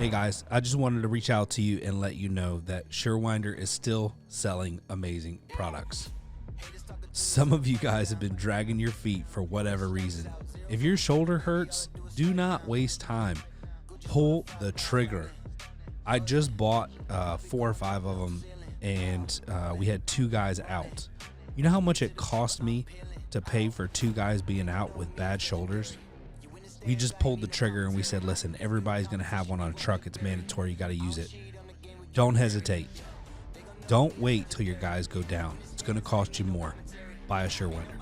Hey guys, I just wanted to reach out to you and let you know that Surewinder is still selling amazing products. Some of you guys have been dragging your feet for whatever reason. If your shoulder hurts, do not waste time. Pull the trigger. I just bought 4 or 5 of them, and we had 2 guys out. You know how much it cost me to pay for 2 guys being out with bad shoulders? We just pulled the trigger and we said, listen, everybody's going to have one on a truck. It's mandatory. You got to use it. Don't hesitate. Don't wait till your guys go down. It's going to cost you more. Buy a Surewinder.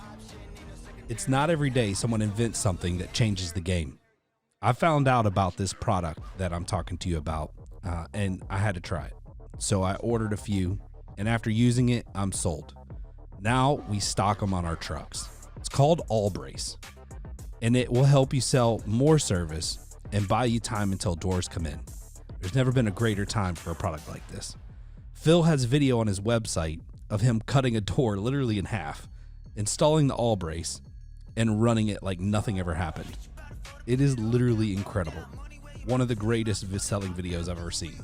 It's not every day someone invents something that changes the game. I found out about this product that I'm talking to you about, and I had to try it. So I ordered a few, and after using it, I'm sold. Now we stock them on our trucks. It's called All Brace, and it will help you sell more service and buy you time until doors come in. There's never been a greater time for a product like this. Phil has a video on his website of him cutting a door literally in half, installing the All Brace, and running it like nothing ever happened. It is literally incredible. One of the greatest selling videos I've ever seen.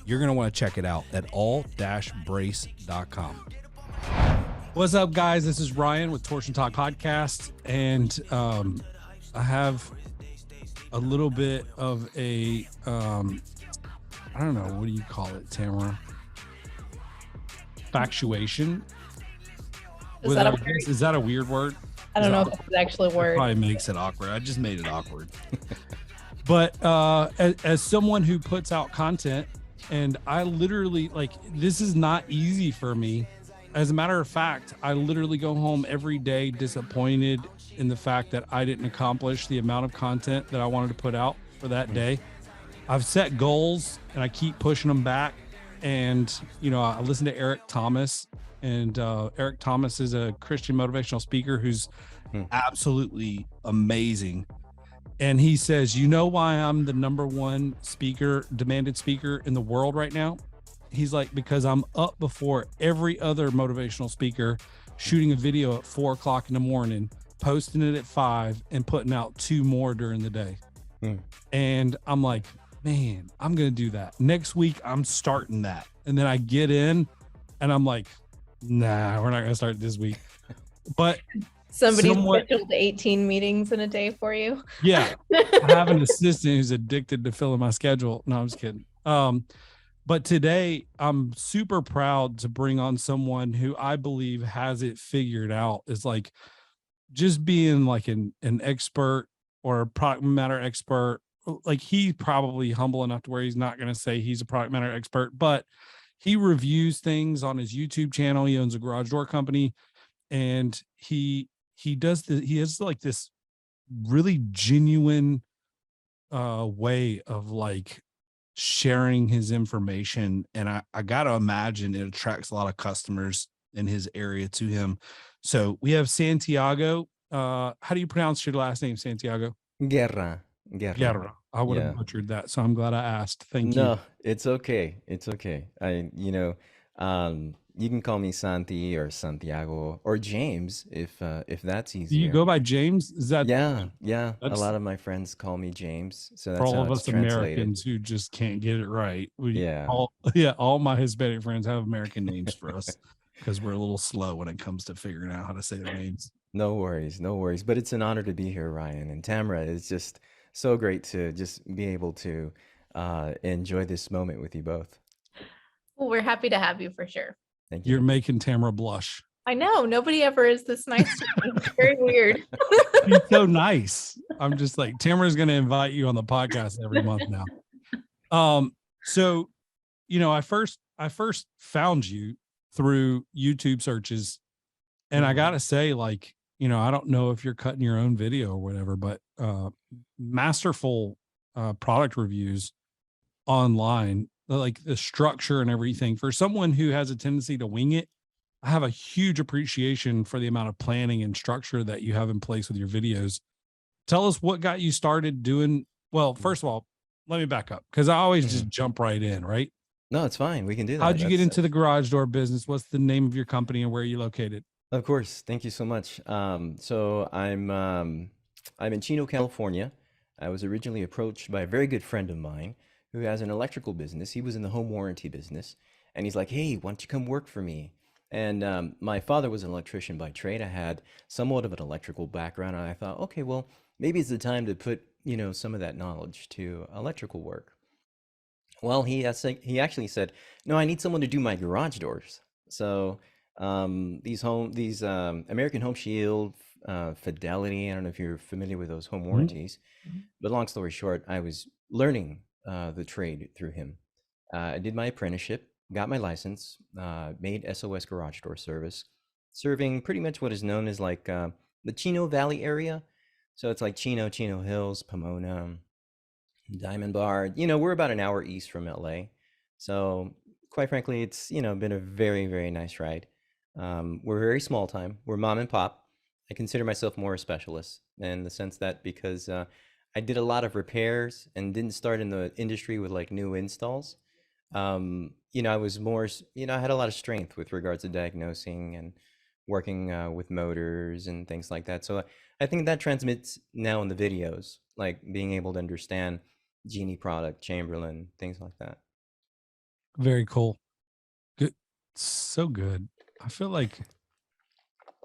You're going to want to check it out at all-brace.com. What's up, guys? This is Ryan with Torsion Talk Podcast, and I have a little bit of a, I don't know, what do you call it, Tamara? Factuation. Is that a weird word? I don't know if it's actually a word. Probably makes it awkward. I just made it awkward. But as someone who puts out content, and I literally, this is not easy for me. As a matter of fact, I literally go home every day disappointed in the fact that I didn't accomplish the amount of content that I wanted to put out for that day. I've set goals and I keep pushing them back. And, I listen to Eric Thomas, and Eric Thomas is a Christian motivational speaker who's absolutely amazing. And he says, you know why I'm the #1 speaker, demanded speaker in the world right now? He's like, because I'm up before every other motivational speaker, shooting a video at 4 o'clock in the morning, posting it at 5, and putting out 2 more during the day. And I'm like, man, I'm going to do that. Next week, I'm starting that. And then I get in and I'm like, nah, we're not going to start this week. But Somebody scheduled 18 meetings in a day for you. Yeah. I have an assistant who's addicted to filling my schedule. No, I'm just kidding. But today I'm super proud to bring on someone who I believe has it figured out. Is like just being like an expert or a product matter expert. Like, he's probably humble enough to where he's not going to say he's a product matter expert, but he reviews things on his YouTube channel. He owns a garage door company, and he has like this really genuine way of like sharing his information, and I gotta imagine it attracts a lot of customers in his area to him. So we have Santiago. How do you pronounce your last name, Santiago? Guerra. I would have butchered that, so I'm glad I asked. Thank you. No, it's okay. It's okay. You can call me Santi or Santiago or James if that's easier. Do you go by James? Is that Yeah. A lot of my friends call me James, so that's for all how of it's us translated. Americans who just can't get it right? Yeah. All my Hispanic friends have American names for us because we're a little slow when it comes to figuring out how to say their names. No worries. But it's an honor to be here, Ryan. And Tamara, it's just so great to just be able to enjoy this moment with you both. Well, we're happy to have you for sure. Thank you. You're making Tamara blush. I know. Nobody ever is this nice to me. It's very weird. She's so nice. I'm just like, Tamara's going to invite you on the podcast every month now. So, I first found you through YouTube searches, and I got to say, like, I don't know if you're cutting your own video or whatever, but masterful product reviews online, like the structure and everything. For someone who has a tendency to wing it, I have a huge appreciation for the amount of planning and structure that you have in place with your videos. Tell us what got you started doing. Well, first of all, let me back up, because I always just jump right in, right? No, it's fine. We can do that. How'd you get into the garage door business? What's the name of your company and where are you located? Of course. Thank you so much. So I'm in Chino, California. I was originally approached by a very good friend of mine who has an electrical business. He was in the home warranty business, and he's like, "Hey, why don't you come work for me?" And my father was an electrician by trade. I had somewhat of an electrical background, and I thought, okay, well, maybe it's the time to put some of that knowledge to electrical work. Well, he actually said, "No, I need someone to do my garage doors." So these American Home Shield, Fidelity. I don't know if you're familiar with those home warranties, but long story short, I was learning the trade through him. I did my apprenticeship, got my license, made SOS Garage Door Service, serving pretty much what is known as like the Chino Valley area. So it's like Chino Hills, Pomona, Diamond Bar. We're about an hour east from LA. So quite frankly, it's, been a very, very nice ride. We're very small time. We're mom and pop. I consider myself more a specialist in the sense that because I did a lot of repairs and didn't start in the industry with like new installs. I was more, I had a lot of strength with regards to diagnosing and working with motors and things like that. So I think that transmits now in the videos, like being able to understand Genie product, Chamberlain, things like that. Very cool. Good. So good. I feel like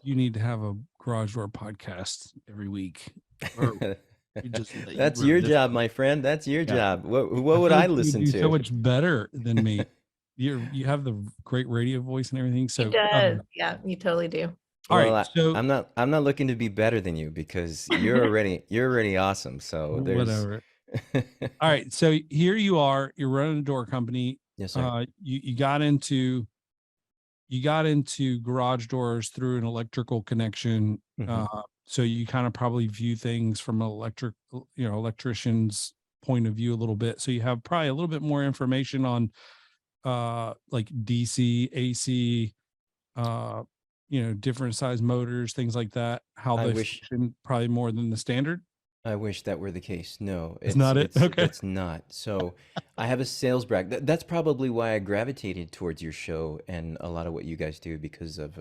you need to have a garage door podcast every week. Or we just let That's run your this job, one. my friend. That's your Yeah. job. What would feel I like you listen do to? so much better than me. You have the great radio voice and everything. So He does. Yeah, you totally do. all Well, right. So I'm not looking to be better than you because you're already awesome. So there's whatever. All right. So here you are. You're running a door company. Yes, sir. You got into garage doors through an electrical connection. Mhm. So you kind of probably view things from an electrician's point of view a little bit. So you have probably a little bit more information on like DC, AC, different size motors, things like that, how I they wish function probably more than the standard. I wish that were the case. No, Is not it? Okay. it's not. So I have a sales brag. That's probably why I gravitated towards your show and a lot of what you guys do because of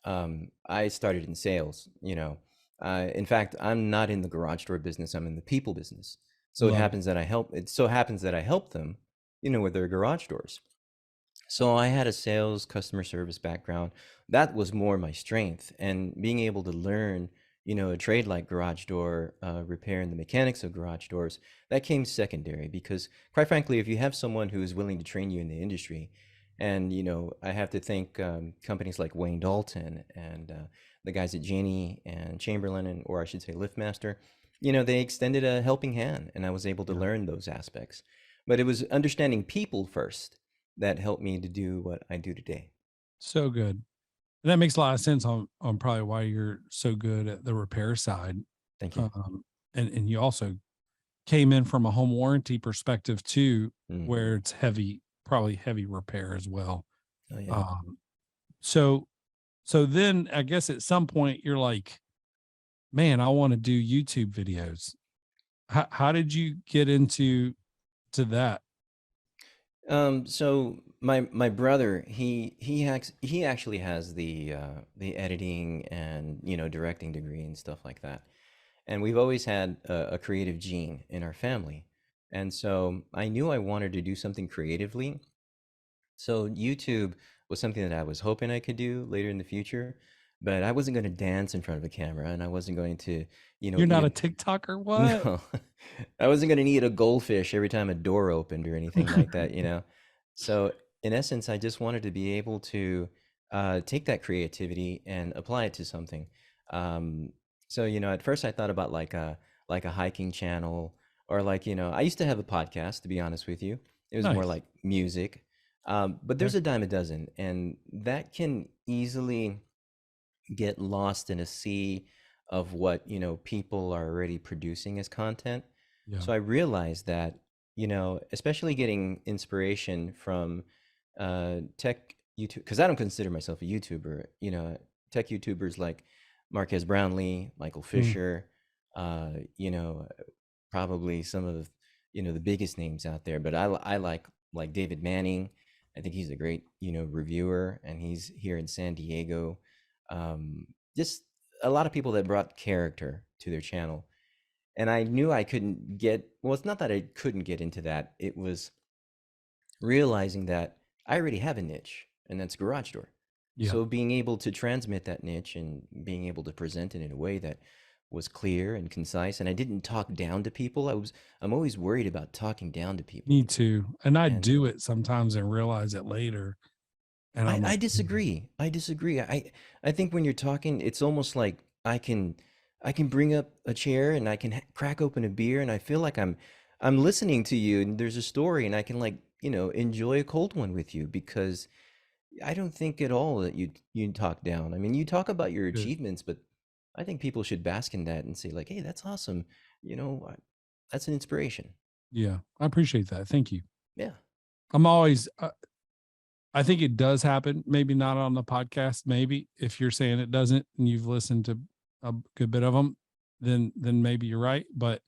I started in sales, in fact, I'm not in the garage door business. I'm in the people business. So Love it. it so happens that I help them, with their garage doors. So I had a sales customer service background. That was more my strength. And being able to learn, a trade like garage door repair and the mechanics of garage doors, that came secondary because quite frankly, if you have someone who is willing to train you in the industry, and, I have to thank companies like Wayne Dalton and the guys at Genie and Chamberlain, or I should say LiftMaster, they extended a helping hand and I was able to Yeah. learn those aspects. But it was understanding people first that helped me to do what I do today. So good. And that makes a lot of sense on probably why you're so good at the repair side. Thank you. And you also came in from a home warranty perspective too, where it's probably heavy repair as well. Oh, yeah. So then I guess at some point you're like, man, I want to do YouTube videos. How did you get to that? So my brother, he actually has the editing and directing degree and stuff like that, and we've always had a creative gene in our family, and so I knew I wanted to do something creatively. So YouTube was something that I was hoping I could do later in the future, but I wasn't going to dance in front of a camera, and I wasn't going to, You're not a eat TikToker, what? no, I wasn't going to eat a goldfish every time a door opened or anything like that. So in essence, I just wanted to be able to take that creativity and apply it to something. So at first I thought about like a hiking channel or like I used to have a podcast. To be honest with you, it was more Nice. like music. But there's a dime a dozen, and that can easily get lost in a sea of what people are already producing as content. Yeah. So I realized that especially getting inspiration from tech YouTube, because I don't consider myself a YouTuber. Tech YouTubers like Marquez Brownlee, Michael Fisher, you know probably some of the biggest names out there. But I like David Manning. I think he's a great reviewer, and he's here in San Diego. Just a lot of people that brought character to their channel. And I knew I couldn't get, well, it's not that I couldn't get into that. It was realizing that I already have a niche, and that's garage door. Yeah. So being able to transmit that niche and being able to present it in a way that was clear and concise, and I didn't talk down to people. I'm always worried about talking down to people. Me too. And I And do it sometimes and realize it later. And I'm I like, disagree. I disagree. I think when you're talking, it's almost like I can bring up a chair and I can crack open a beer and I feel like I'm listening to you and there's a story and I can like, enjoy a cold one with you because I don't think at all that you talk down. I mean, you talk about your good. achievements, but I think people should bask in that and say like, "Hey, that's awesome." That's an inspiration. Yeah. I appreciate that. Thank you. Yeah. I'm always, I think it does happen. Maybe not on the podcast. Maybe if you're saying it doesn't and you've listened to a good bit of them, then maybe you're right. But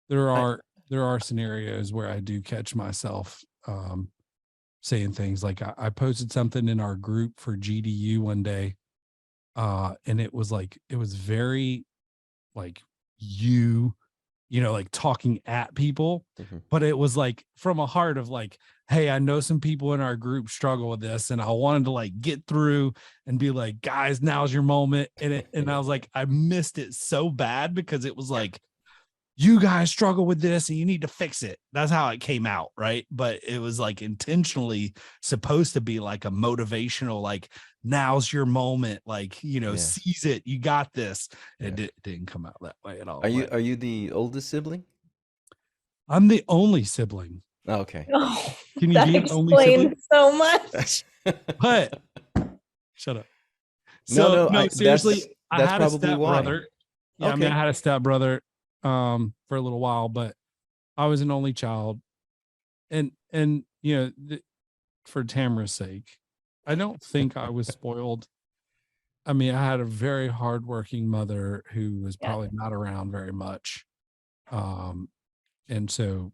there I are scenarios where I do catch myself saying things like I posted something in our group for GDU one day, and it was very like like talking at people, mhm. but it was like from a heart of like, hey, I know some people in our group struggle with this, and I wanted to like get through and be like, guys, now's your moment. And I was like, I missed it so bad because it was like, you guys struggle with this and you need to fix it. That's how it came out, right? But it was like intentionally supposed to be like a motivational, like, now's your moment, like, Yeah. seize it, you got this. Yeah. It didn't come out that way at all. Are you But are you the oldest sibling? I'm the only sibling. Oh, okay. Oh, Can you that be an only sibling? explains so much. But shut up. No, So no, seriously, I that's had a probably why. stepbrother. Yeah, I mean, Okay. I had a stepbrother for a little while, but I was an only child. And for Tamara's sake, I don't think I was spoiled. I mean, I had a very hardworking mother who was Yeah. probably not around very much. And so,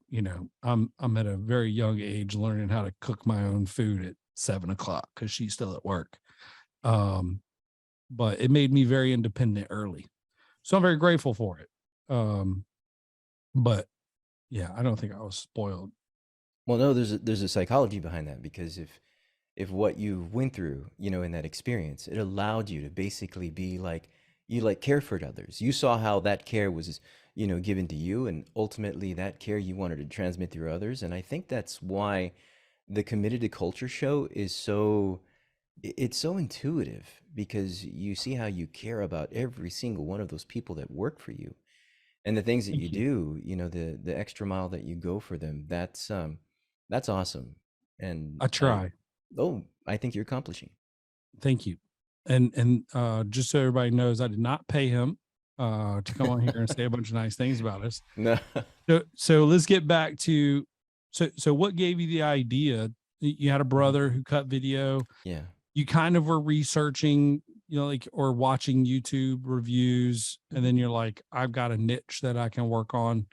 I'm at a very young age learning how to cook my own food at 7 o'clock because she's still at work. But it made me very independent early. So I'm very grateful for it. But yeah, I don't think I was spoiled. Well, no, there's a psychology behind that because if what you went through, in that experience, it allowed you to basically be like you like care for others. You saw how that care was, given to you, and ultimately that care you wanted to transmit through others. And I think that's why the Committed to Culture show is it's so intuitive because you see how you care about every single one of those people that work for you and the things that you Thank you. do, the extra mile that you go for them. That's awesome. And I try. I think you're accomplishing. Thank you. And just so everybody knows, I did not pay him to come on here and say a bunch of nice things about us. No. So let's get back to so what gave you the idea? You had a brother who cut video. Yeah. You kind of were researching, or watching YouTube reviews, and then you're like, I've got a niche that I can work on.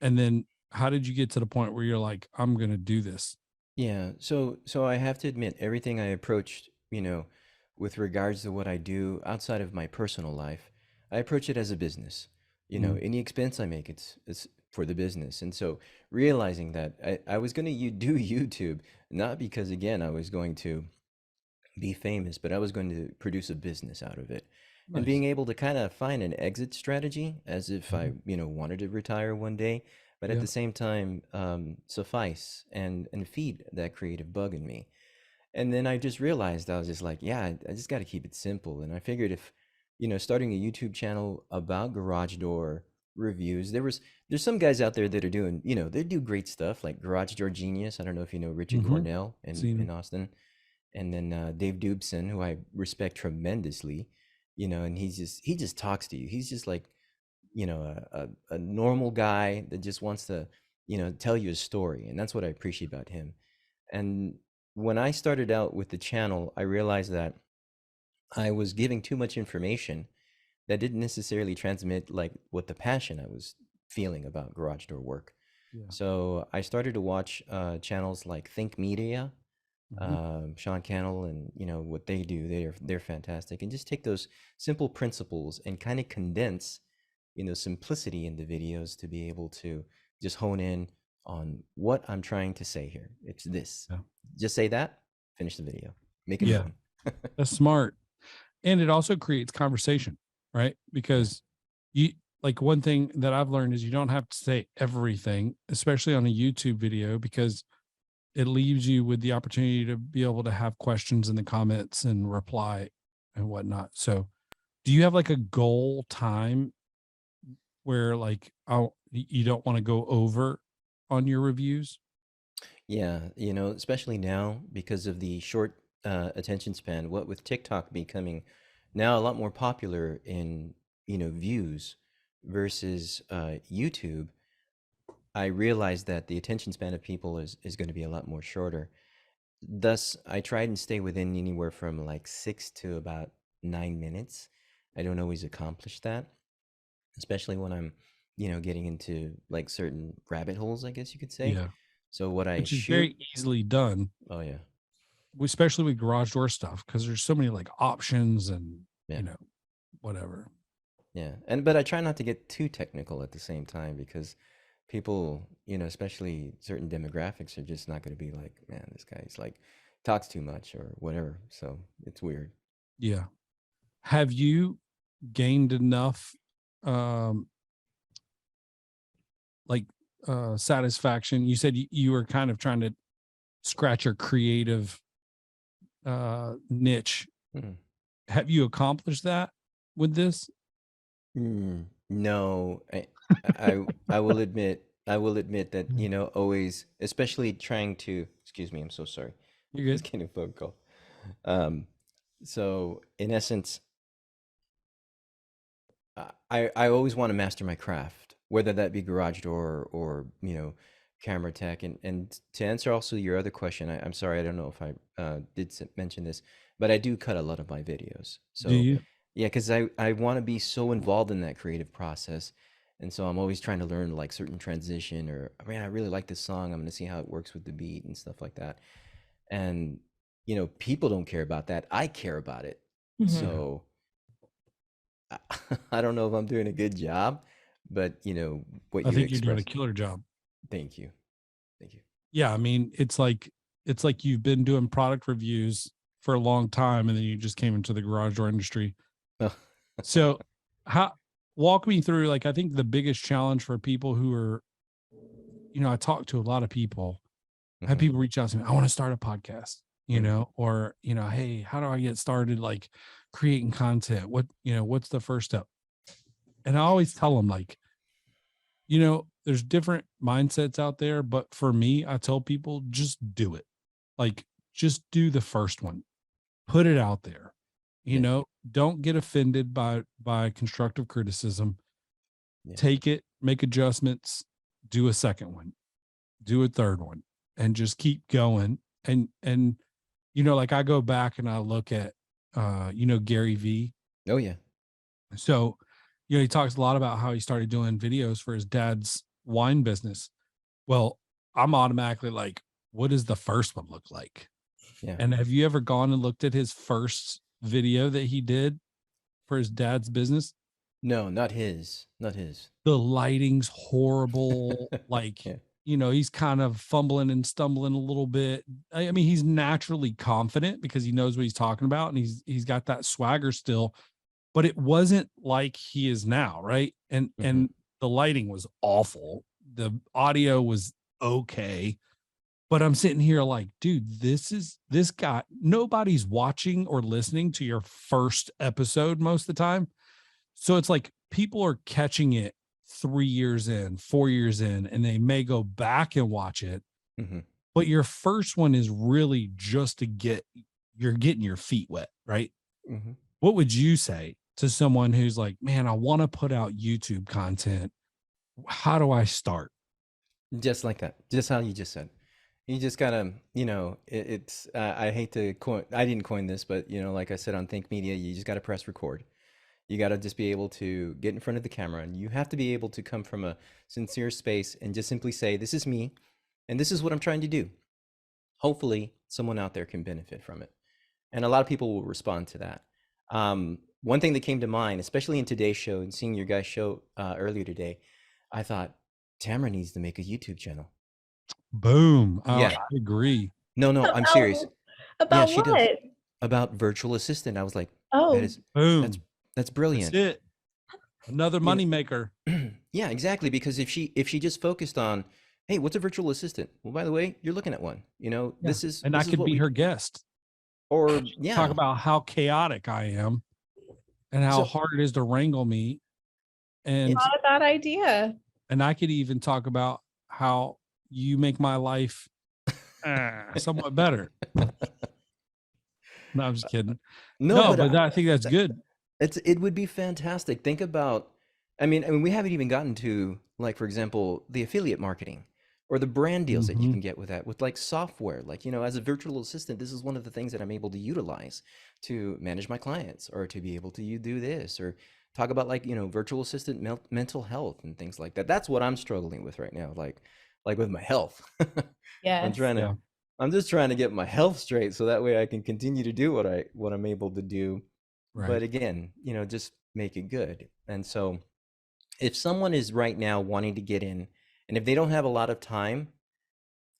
And then how did you get to the point where you're like, I'm going to do this? Yeah. So I have to admit, everything I approached, with regards to what I do outside of my personal life, I approach it as a business. Mm. Any expense I make, it's for the business. And so realizing that I was going to do YouTube, not because again I was going to be famous, but I was going to produce a business out of it. And Nice. being able to kind of find an exit strategy as if I, Mhm. wanted to retire one day, but at Yeah. the same time, suffice and feed that creative bug in me. And then I just realized I was just like, yeah, I just got to keep it simple. And I figured if, starting a YouTube channel about garage door reviews, there's some guys out there that are doing, they do great stuff like Garage Door Genius. I don't know if you know Richard Mm-hmm. Cornell Seen in him. Austin, and then Dave Dubson, who I respect tremendously, and he just talks to you. He's just like, a normal guy that just wants to, tell you a story, and that's what I appreciate about him. And when I started out with the channel, I realized that I was giving too much information that didn't necessarily transmit like what the passion I was feeling about garage door work. Yeah. So I started to watch channels like Think Media, Sean Cannell, and what they do. They're fantastic, and just take those simple principles and kind of condense, simplicity in the videos to be able to just hone in on what I'm trying to say here. It's this. Yeah. Just say that, finish the video, make it Yeah. fun. That's smart. And it also creates conversation, right? Because you like one thing that I've learned is you don't have to say everything, especially on a YouTube video, because it leaves you with the opportunity to be able to have questions in the comments and reply and whatnot. So do you have like a goal time where like you don't want to go over on your reviews? Yeah, especially now because of the short attention span, what with TikTok becoming now a lot more popular in, views versus YouTube, I realized that the attention span of people is going to be a lot more shorter. Thus, I try and stay within anywhere from like 6 to about 9 minutes. I don't always accomplish that, especially when I'm, getting into like certain rabbit holes, I guess you could say. Yeah. So what I Which is shoot, very easily done, oh yeah, especially with garage door stuff, because there's so many like options and, yeah. whatever. Yeah, but I try not to get too technical at the same time because people, especially certain demographics, are just not going to be like, man, this guy's like talks too much or whatever. So it's weird. Yeah. Have you gained enough um like satisfaction? You said you were kind of trying to scratch your creative niche. Hmm. Have you accomplished that with this? No, I will admit that always, especially trying to. Excuse me, I'm so sorry. You're Just good. getting a phone call. Um, so in essence, I always want to master my craft, whether that be garage door or camera tech. And to answer also your other question, I'm sorry, I don't know if I did mention this, but I do cut a lot of my videos. Do So you? yeah, because I want to be so involved in that creative process, and so I'm always trying to learn like certain transition or man, I really like this song. I'm gonna see how it works with the beat and stuff like that. And people don't care about that. I care about it. Mhm. So I don't know if I'm doing a good job, but what I you think you're doing a expressed. killer job. Thank you, thank you. Yeah, I mean, it's like you've been doing product reviews for a long time and then you just came into the garage door industry. Oh, So, how walk me through like I think the biggest challenge for people who are I talk to a lot of people. I have mhm, people reach out to me, I want to start a podcast, mhm. or hey, how do I get started like creating content? What's the first step? And I always tell them like, there's different mindsets out there, but for me, I tell people just do it. Like just do the first one. Put it out there. Yeah, Don't get offended by constructive criticism. yeah, Take it, make adjustments, do a second one, do a third one, and just keep going. And like I go back and I look at Gary V. oh yeah, So, he talks a lot about how he started doing videos for his dad's wine business. Well, I'm automatically like, what does the first one look like? yeah. And have you ever gone and looked at his first video that he did for his dad's business? No, not his, not his. The lighting's horrible. Like, Yeah, he's kind of fumbling and stumbling a little bit. I mean, he's naturally confident because he knows what he's talking about and he's got that swagger still, but it wasn't like he is now, right? And mhm, and the lighting was awful. The audio was okay. But I'm sitting here like, dude, this guy, nobody's watching or listening to your first episode most of the time. So it's like people are catching it 3 years in, 4 years in, and they may go back and watch it. mhm. But your first one is really just you're getting your feet wet, right? Mhm. What would you say to someone who's like, man, I want to put out YouTube content? How do I start? Just like that, just how you just said. You just gotta, it's. I hate to coin. I didn't coin this, but like I said on Think Media, you just gotta press record. You gotta just be able to get in front of the camera, and you have to be able to come from a sincere space and just simply say, "This is me, and this is what I'm trying to do." Hopefully, someone out there can benefit from it, and a lot of people will respond to that. one thing that came to mind, especially in today's show and seeing your guys' show earlier today, I thought Tamara needs to make a YouTube channel. Boom. Yeah. I agree. No, I'm serious. About she does. what? About virtual assistant. I was like, Oh, Boom. that's brilliant. That's it. Another money maker. Yeah, exactly. Because if she just focused on, hey, what's a virtual assistant? Well, by the way, you're looking at one. You know, this is, and this I is could what be we, her guest. or Talk about how chaotic I am and how hard it is to wrangle me. And not a bad idea. And I could even talk about how you make my life somewhat better. No, I'm just kidding. No, but I think that's good. It would be fantastic. Think about, I mean, we haven't even gotten to, like, for example, the affiliate marketing or the brand deals that you can get with that, with like software. Like, you know, as a virtual assistant, this is one of the things that I'm able to utilize to manage my clients, or to be able to do this, or talk about, like, you know, virtual assistant mental health and things like that. That's what I'm struggling with right now, like with my health. Yes. I'm just trying to get my health straight, so that way I can continue to do what I'm able to do. Right. But again, you know, just make it good. And so if someone is right now wanting to get in, and if they don't have a lot of time,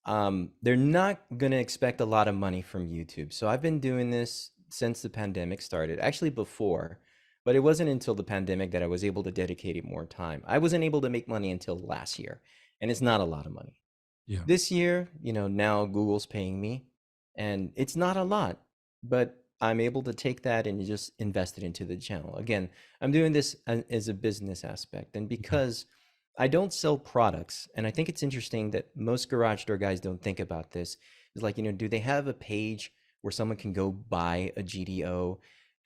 they're not going to expect a lot of money from YouTube. So I've been doing this since the pandemic started, actually before, but it wasn't until the pandemic that I was able to dedicate it more time. I wasn't able to make money until last year, and it's not a lot of money. Yeah. This year, you know, now Google's paying me, and it's not a lot, but I'm able to take that and just invest it into the channel. Again, I'm doing this as a business aspect, and because I don't sell products, and I think it's interesting that most garage door guys don't think about this, is like, you know, do they have a page where someone can go buy a GDO?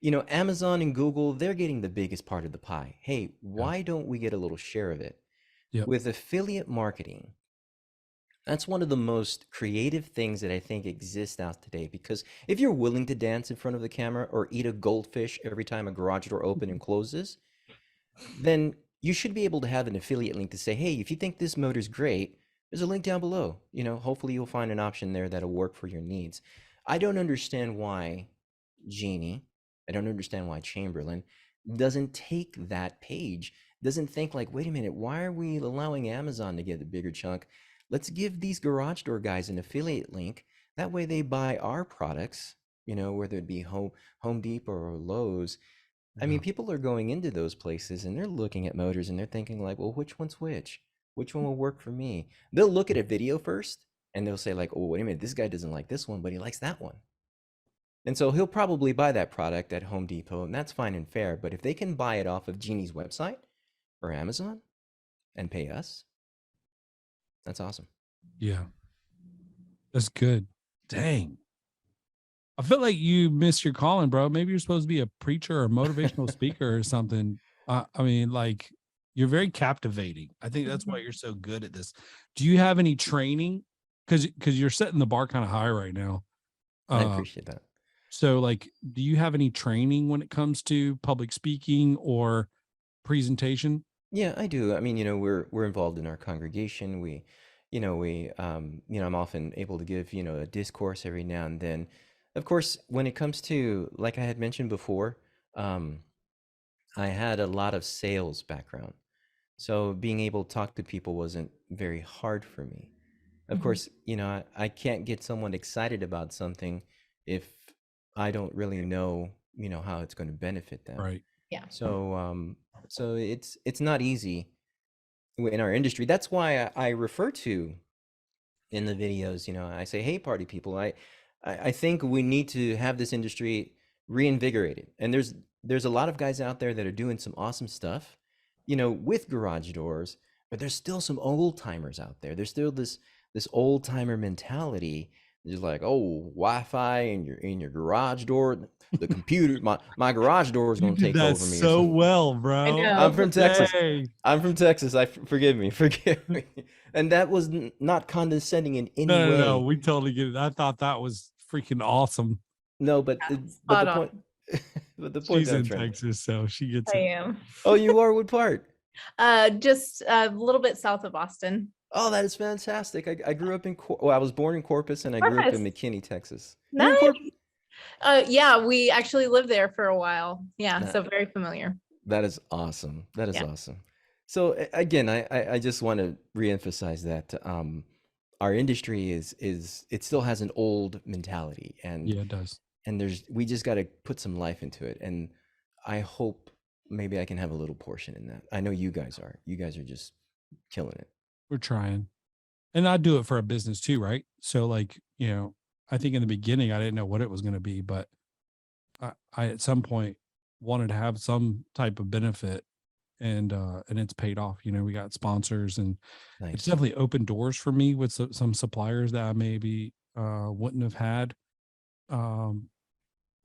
You know, Amazon and Google, they're getting the biggest part of the pie. Hey, why don't we get a little share of it? With affiliate marketing, that's one of the most creative things that I think exists out today, because if you're willing to dance in front of the camera or eat a goldfish every time a garage door opens and closes, then you should be able to have an affiliate link to say, hey, if you think this motor's great, there's a link down below. You know, hopefully you'll find an option there that'll work for your needs. I don't understand why Jeannie, I don't understand why Chamberlain doesn't take that page, doesn't think like, wait a minute, why are we allowing Amazon to get the bigger chunk? Let's give these garage door guys an affiliate link. That way they buy our products, you know, whether it be Home Depot or Lowe's. I mean, people are going into those places and they're looking at motors and they're thinking like, well, which one's which? Which one will work for me? They'll look at a video first and they'll say like, oh, wait a minute, this guy doesn't like this one, but he likes that one. And so he'll probably buy that product at Home Depot, and that's fine and fair. But if they can buy it off of Jeannie's website or Amazon and pay us, that's awesome. Yeah. That's good. Dang. I feel like you missed your calling, bro. Maybe you're supposed to be a preacher or a motivational speaker or something. I mean, like, you're very captivating. I think that's why you're so good at this. Do you have any training? Because you're setting the bar kind of high right now. I appreciate that. So, like, do you have any training when it comes to public speaking or presentation? Yeah, I do. I mean, you know, we're involved in our congregation. I'm often able to give, you know, a discourse every now and then. Of course, when it comes to, like I had mentioned before, I had a lot of sales background. So being able to talk to people wasn't very hard for me. Of course, you know, I can't get someone excited about something if I don't really know, you know, how it's going to benefit them. Right. Yeah. So, so it's not easy in our industry. That's why I refer to in the videos, you know, I say, hey, party people, I think we need to have this industry reinvigorated. And there's a lot of guys out there that are doing some awesome stuff, you know, with garage doors, but there's still some old timers out there. There's still this old timer mentality. Just like, oh, Wi-Fi in your garage door, the computer, my garage door is going to take over me. So well, bro. I'm from Texas. I'm from Texas. Forgive me. And that was not condescending in any way. No, we totally get it. I thought that was freaking awesome. No, but the point. But the point. She's in Texas, so she gets it. I am. Oh, you are? What part? Just a little bit south of Austin. Oh, that is fantastic. I grew up I was born in Corpus, and I grew up in McKinney, Texas. Nice. Yeah, we actually lived there for a while. Yeah, Nah, so very familiar. that is awesome. That is Yeah. awesome. So again, I just want to reemphasize that our industry is it still has an old mentality, and Yeah, it does. we just got to put some life into it. And I hope maybe I can have a little portion in that. I know you guys are. You guys are just killing it. We're trying. And I do it for a business too, right? So like, I think in the beginning I didn't know what it was going to be, but I at some point wanted to have some type of benefit, and it's paid off. We got sponsors, and it's Nice. definitely opened doors for me with some suppliers that I maybe wouldn't have had um,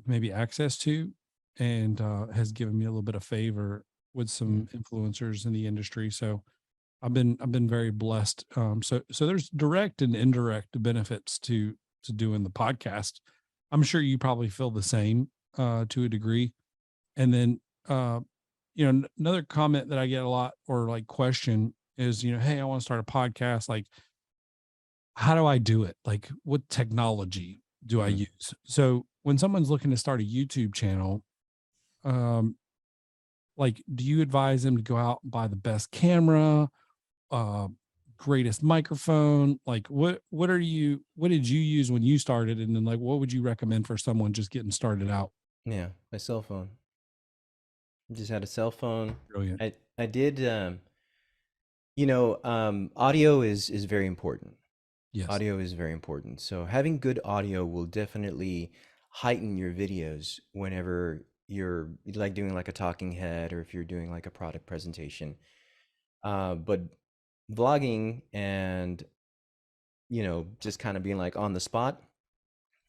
maybe access to, and has given me a little bit of favor with some influencers in the industry. So I've been very blessed. So there's direct and indirect benefits to doing the podcast. I'm sure you probably feel the same to a degree. And then another comment that I get a lot, or like question, is, hey, I want to start a podcast. Like, how do I do it? Like, what technology do I Mm. use? So when someone's looking to start a YouTube channel, um, like, do you advise them to go out and buy the best camera, uh, greatest microphone? Like, what did you use when you started? And then, like, what would you recommend for someone just getting started out? Yeah, my cell phone. I just had a cell phone. Brilliant. I did audio is very important. Yes. Audio is very important. So having good audio will definitely heighten your videos whenever you're like doing like a talking head, or if you're doing like a product presentation. But vlogging and just kind of being like on the spot,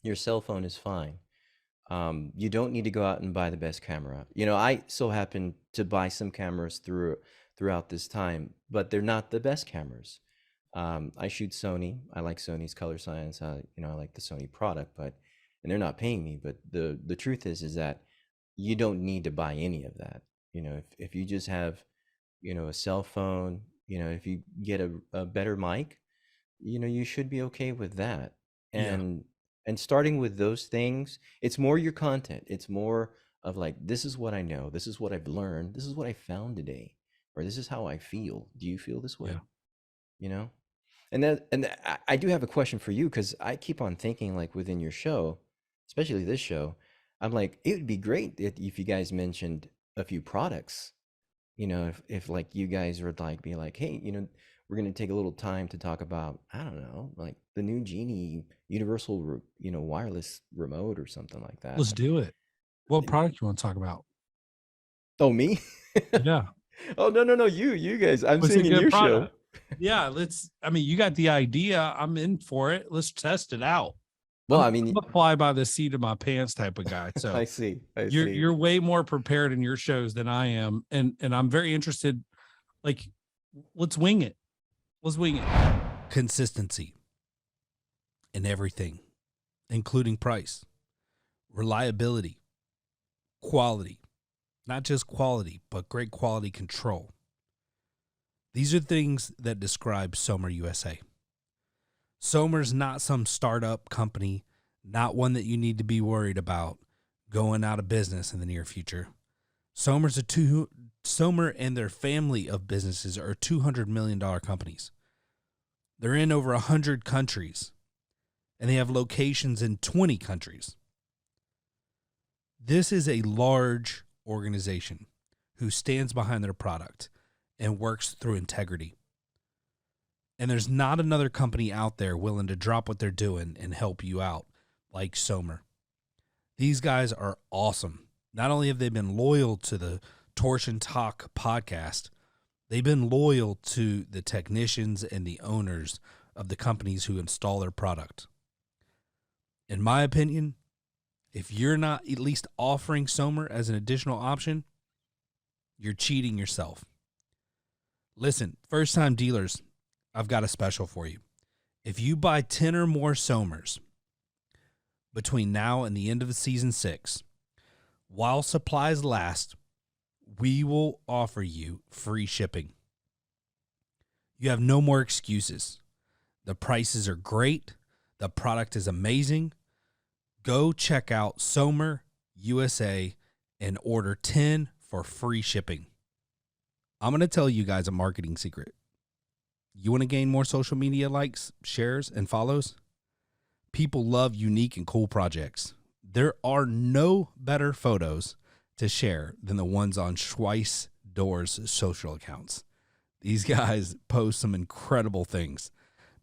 your cell phone is fine. You don't need to go out and buy the best camera. I so happen to buy some cameras throughout this time, but they're not the best cameras. I shoot Sony. I like Sony's color science. I like the Sony product, and they're not paying me. But the truth is that you don't need to buy any of that. If you just have, a cell phone, if you get a better mic, you should be okay with that. Yeah. And starting with those things, it's more your content. It's more of like, this is what I know. This is what I've learned. This is what I found today, or this is how I feel. Do you feel this way? Yeah. I do have a question for you, because I keep on thinking, like, within your show, especially this show, I'm like, it would be great if you guys mentioned a few products. If like you guys would like be like, hey, we're gonna take a little time to talk about, I don't know, like the new Genie universal, wireless remote or something like that. Let's do it. What product you want to talk about? Oh, me? Yeah. Oh, no, you guys. I'm What's a saying in good your product? show. Yeah, you got the idea. I'm in for it. Let's test it out. Well, I'm a fly by the seat of my pants type of guy. So I see. you're way more prepared in your shows than I am. And I'm very interested. Like, let's wing it. Let's wing it. Consistency in everything, including price, reliability, quality, not just quality, but great quality control. These are things that describe Somer USA. Somer's not some startup company, not one that you need to be worried about going out of business in the near future. Somer and their family of businesses are $200 million companies. They're in over 100 countries, and they have locations in 20 countries. This is a large organization who stands behind their product and works through integrity. And there's not another company out there willing to drop what they're doing and help you out like Somer. These guys are awesome. Not only have they been loyal to the Torsion Talk podcast, they've been loyal to the technicians and the owners of the companies who install their product. In my opinion, if you're not at least offering Somer as an additional option, you're cheating yourself. Listen, first-time dealers, I've got a special for you. If you buy 10 or more Somers between now and the end of season 6, while supplies last, we will offer you free shipping. You have no more excuses. The prices are great. The product is amazing. Go check out Somer USA and order 10 for free shipping. I'm going to tell you guys a marketing secret. You want to gain more social media likes, shares, and follows? People love unique and cool projects. There are no better photos to share than the ones on SOS Doors social accounts. These guys post some incredible things.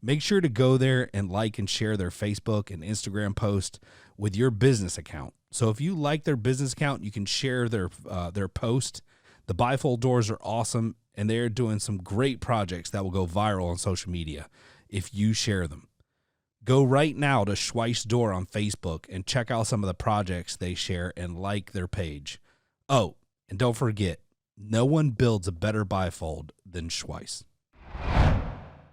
Make sure to go there and like and share their Facebook and Instagram post with your business account. So if you like their business account, you can share their post. The bifold doors are awesome, and they're doing some great projects that will go viral on social media if you share them. Go right now to SOS Door on Facebook and check out some of the projects they share and like their page. Oh, and don't forget, no one builds a better bifold than SOS.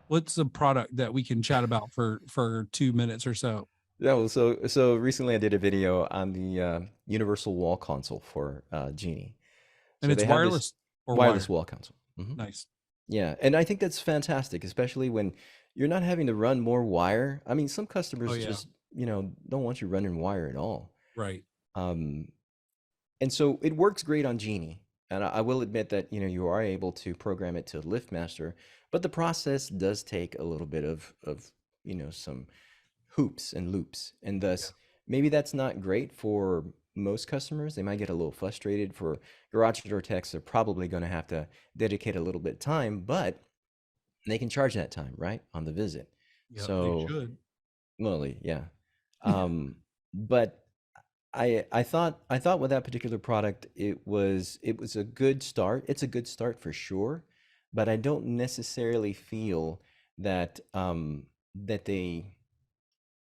What's a product that we can chat about for 2 minutes or so? Yeah, well, so recently I did a video on the universal wall console for Genie. And So it's they have this wireless or wireless wired? wall console. Nice. Yeah, and I think that's fantastic, especially when you're not having to run more wire. I mean, some Oh customers yeah, just, don't want you running wire at all. right. Um, and so it works great on Genie. And I will admit that, you are able to program it to LiftMaster, but the process does take a little bit of some hoops and loops. And Yeah. thus, maybe that's not great for most customers. They might get a little frustrated. For garage door techs, they're probably going to have to dedicate a little bit of time, but they can charge that time, right, on the visit. Yep, they So, should. well, yeah. But I thought with that particular product, it was a good start. It's a good start for sure, but I don't necessarily feel that that they,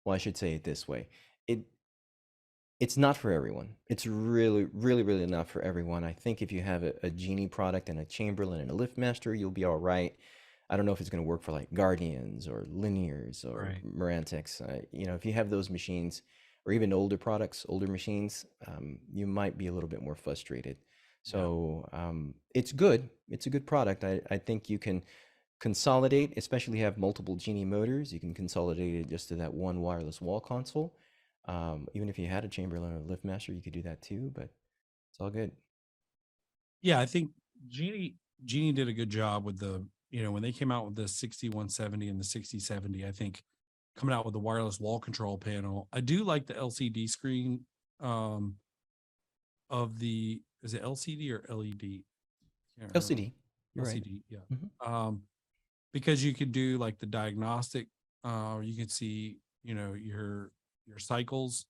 well, I should say it this way. It it's not for everyone. It's really, really, really not for everyone. I think if you have a Genie product and a Chamberlain and a LiftMaster, you'll be all right. I don't know if it's going to work for like Guardians or Linears or Right. Morantecs. If you have those machines or even older products, older machines, you might be a little bit more frustrated. Yeah. So it's good. It's a good product. I think you can consolidate, especially if you have multiple Genie motors. You can consolidate it just to that one wireless wall console. Even if you had a Chamberlain or LiftMaster, you could do that too, but it's all good. Yeah, I think Genie did a good job with the, when they came out with the 6170 and the 6070, I think coming out with the wireless wall control panel. I do like the LCD screen of the, is it LCD or LED? Can't remember. LCD, you're right. LCD, yeah. Mhm. Because you could do like the diagnostic, you can see, your cycles,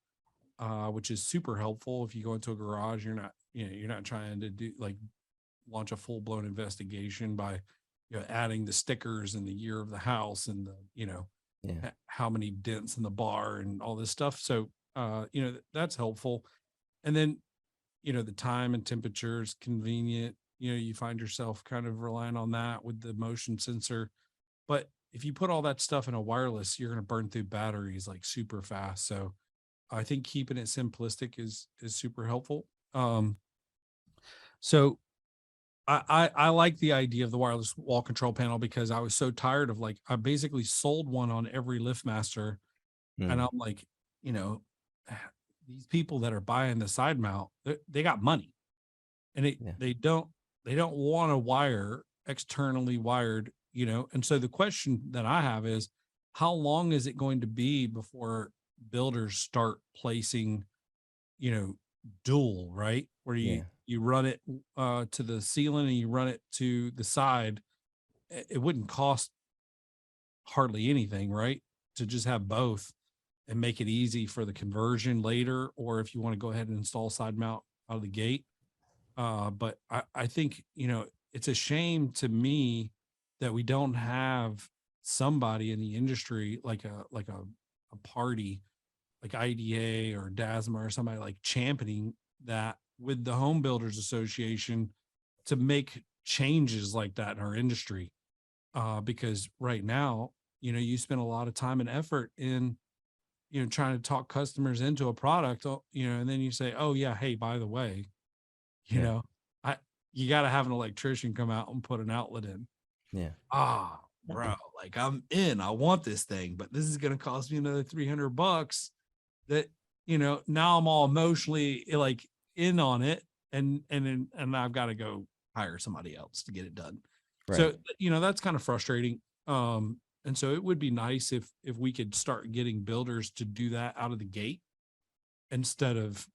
which is super helpful. If you go into a garage, you're not trying to do like launch a full blown investigation by, adding the stickers and the year of the house and the, Yeah. how many dents in the bar and all this stuff. So, that's helpful. And then, the time and temperature is convenient. You find yourself kind of relying on that with the motion sensor. But if you put all that stuff in a wireless, you're going to burn through batteries like super fast. So I think keeping it simplistic is super helpful. So I like the idea of the wireless wall control panel because I was so tired of like I basically sold one on every LiftMaster, and Mm, I'm like, you know, these people that are buying the side mount, they got money, and yeah. they don't want to wire externally wired, And so the question that I have is, how long is it going to be before builders start placing, you know, dual, right? Where Yeah. you run it to the ceiling and you run it to the side. It wouldn't cost hardly anything, right? To just have both and make it easy for the conversion later, or if you want to go ahead and install side mount out of the gate. But I think, it's a shame to me that we don't have somebody in the industry like a party like IDA or DASMA or somebody like championing that with the Home Builders Association to make changes like that in our industry. Because right now, you spend a lot of time and effort in, trying to talk customers into a product, and then you say, oh yeah, hey, by the way, you Yeah. know, I you got to have an electrician come out and put an outlet in. Yeah. Bro, like I'm in, I want this thing, but this is going to cost me another $300 that now I'm all emotionally like in on it, and I've got to go hire somebody else to get it done. Right. So, that's kind of frustrating. And so it would be nice if we could start getting builders to do that out of the gate instead of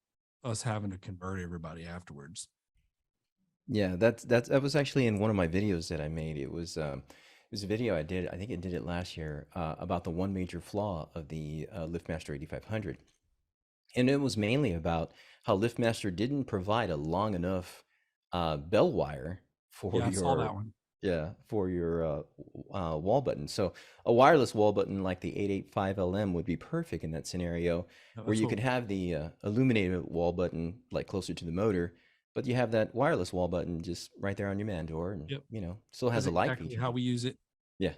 us having to convert everybody afterwards. Yeah, that was actually in one of my videos that I made. It was a video I did. I think I did it last year about the one major flaw of the LiftMaster 8500, and it was mainly about how LiftMaster didn't provide a long enough bell wire for Yeah, I saw that one. for your wall button. So a wireless wall button like the 885LM would be perfect in that scenario, where you could have the illuminated wall button like closer to the motor, but you have that wireless wall button just right there on your man door, and Yep. Still has That's a light exactly feature. how we use it. Yeah.